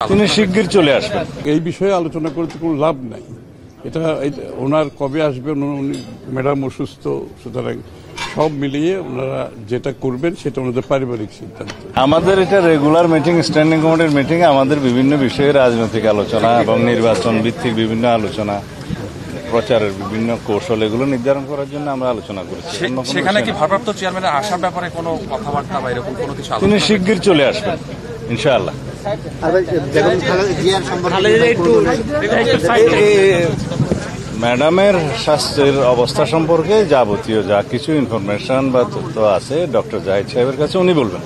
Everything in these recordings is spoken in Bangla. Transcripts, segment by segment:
তিনি শিগগির চলে আসবেন। এই বিষয়ে আলোচনা করতে কোনো লাভ নাই। এটা ওনার কবে আসবেন, উনি ম্যাডাম অসুস্থ, সুতরাং সব মিলিয়ে ওনারা যেটা করবেন সেটা ওনাদের পারিবারিক সিদ্ধান্ত। আমাদের এটা রেগুলার মিটিং, স্ট্যান্ডিং কমিটির মিটিং, আমাদের বিভিন্ন বিষয়ে রাজনৈতিক আলোচনা এবং নির্বাচন ভিত্তিক বিভিন্ন আলোচনা, প্রচারের বিভিন্ন কৌশল, এগুলো নির্ধারণ করার জন্য আমরা আলোচনা করেছি। সেখানে কি ভারপ্রাপ্ত চেয়ারম্যানের আসার ব্যাপারে কোনো কথাবার্তা বা এরকম কোনো কিছু? তিনি শিগগির চলে আসবেন ইনশাআল্লাহ। ম্যাডামের স্বাস্থ্যের অবস্থা সম্পর্কে যাবতীয় যা কিছু ইনফরমেশন বা তথ্য আছে ডক্টর জাহিদ সাহেবের কাছে, উনি বলবেন।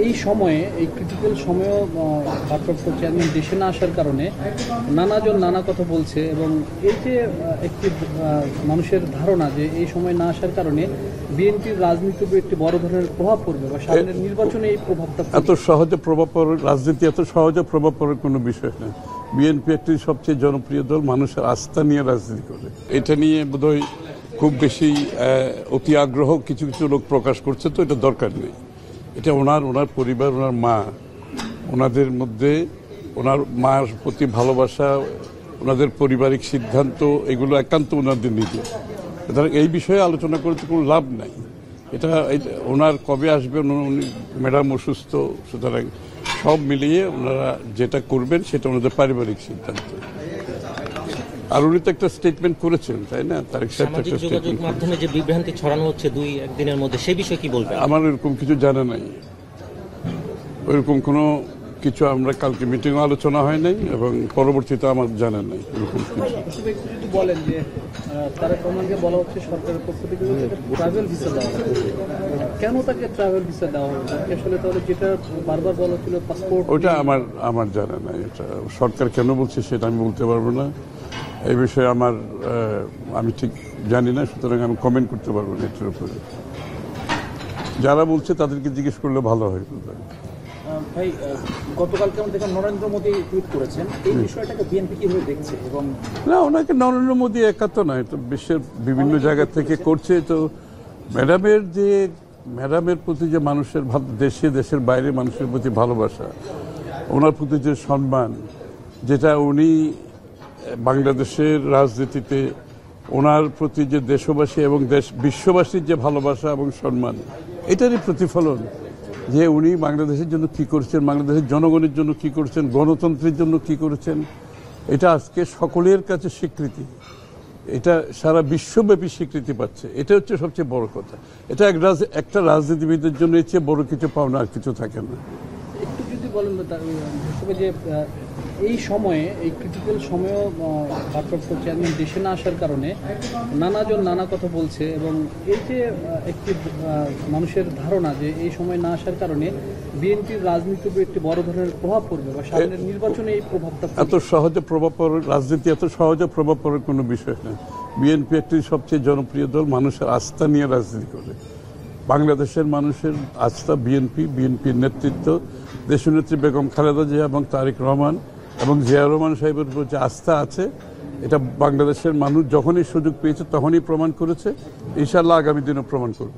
এই সময়ে, এই ক্রিটিক্যাল সময়েও ভারপ্রাপ্ত চেয়ারম্যান দেশে না আসার কারণে নানাজন নানা কথা বলছে, এবং এই যে একটি মানুষের ধারণা যে এই সময় না আসার কারণে বিএনপির রাজনীতির উপর একটি বড় ধরনের প্রভাব পড়বে বা সামনের নির্বাচনে এই প্রভাবটা এত সহজে প্রভাব পড়ার, রাজনীতি এত সহজে প্রভাব পড়ার কোনো বিষয় না। বিএনপি একটি সবচেয়ে জনপ্রিয় দল, মানুষের আস্থা নিয়ে রাজনীতি করে। এটা নিয়ে বোধহয় খুব বেশি অতি আগ্রহ কিছু কিছু লোক প্রকাশ করছে, তো এটা দরকার নেই। এটা ওনার পরিবার, ওনার মা, ওনাদের মধ্যে ওনার মার প্রতি ভালোবাসা, ওনাদের পারিবারিক সিদ্ধান্ত, এগুলো একান্ত ওনাদের নিজের। সুতরাং এই বিষয়ে আলোচনা করতে কোনো লাভ নাই। এটা ওনার কবে আসবেন, উনি ম্যাডাম অসুস্থ, সুতরাং সব মিলিয়ে ওনারা যেটা করবেন সেটা ওনাদের পারিবারিক সিদ্ধান্ত। আর উনি তো একটা স্টেটমেন্ট করেছেন, তাই না? তারেক সাহেব একটা স্টেটমেন্ট মাধ্যমে যে বিভ্রান্তি ছড়ানো হচ্ছে 2-1 দিনের মধ্যে, সেই বিষয়ে কি বলবেন? আমার এরকম কিছু জানা নাই, ওইরকম কোনো কিছু আমরা কালকে মিটিংও আলোচনা হয় নাই এবং পরবর্তীতে আমার জানা নাই এরকম কিছু। যদি বলেন যে তারেক রহমানকে বলা হচ্ছে সরকারের পক্ষ থেকে ট্রাভেল ভিসা দেওয়া হবে, কেন তাকে ট্রাভেল ভিসা দেওয়া হবে? আসলে তাহলে যেটা বারবার বলা ছিল পাসপোর্ট, ওটা আমার জানা নাই। এটা সরকার কেন বলছে সেটা আমি বলতে পারবো না। এই বিষয়ে আমি ঠিক জানি না, সুতরাং আমি কমেন্ট করতে পারবো না এটার উপরে। যারা বলছে তাদেরকে জিজ্ঞেস করলে ভালো হয়। ভাই, গতকালকে আমরা দেখলাম নরেন্দ্র মোদী টুইট করেছেন, এই বিষয়টাকে বিএনপি কিভাবে দেখছে? এবং না, ওনাকে নরেন্দ্র মোদী একা তো নয়, তো বিশ্বের বিভিন্ন জায়গা থেকে করছে। তো ম্যাডামের প্রতি যে মানুষের দেশের বাইরে মানুষের প্রতি ভালোবাসা, ওনার প্রতি যে সম্মান, যেটা উনি বাংলাদেশের রাজনীতিতে ওনার প্রতি যে দেশবাসী এবং বিশ্ববাসীর যে ভালোবাসা এবং সম্মান, এটারই প্রতিফলন যে উনি বাংলাদেশের জন্য কি করছেন, বাংলাদেশের জনগণের জন্য কি করছেন, গণতন্ত্রের জন্য কি করেছেন। এটা আজকে সকলের কাছে স্বীকৃতি, এটা সারা বিশ্বব্যাপী স্বীকৃতি পাচ্ছে। এটা হচ্ছে সবচেয়ে বড় কথা। এটা একটা রাজনীতিবিদের জন্য এর চেয়ে বড় কিছু পাওনা আর কিছু থাকে না। একটু যদি বলেন যে এই সময়ে, এই ক্রিটিক্যাল সময়েও ভারপ্রাপ্ত চেয়ারম্যান দেশে না আসার কারণে নানাজন নানা কথা বলছে, এবং এই যে একটি মানুষের ধারণা যে এই সময় না আসার কারণে বিএনপির রাজনীতির উপর একটি বড় ধরনের প্রভাব পড়বে বা সামনের নির্বাচনে এই প্রভাবটা এত সহজে প্রভাব পড়ার, রাজনীতি এত সহজে প্রভাব পড়ার কোনো বিষয় না। বিএনপি একটি সবচেয়ে জনপ্রিয় দল, মানুষের আস্থা নিয়ে রাজনীতি করে। বাংলাদেশের মানুষের আস্থা বিএনপির নেতৃত্ব, দেশনেত্রী বেগম খালেদা জিয়া এবং তারেক রহমান এবং জিয়া রহমান সাহেবের উপর যে আস্থা আছে, এটা বাংলাদেশের মানুষ যখনই সুযোগ পেয়েছে তখনই প্রমাণ করেছে, ইনশাআল্লাহ আগামী দিনও প্রমাণ করবে।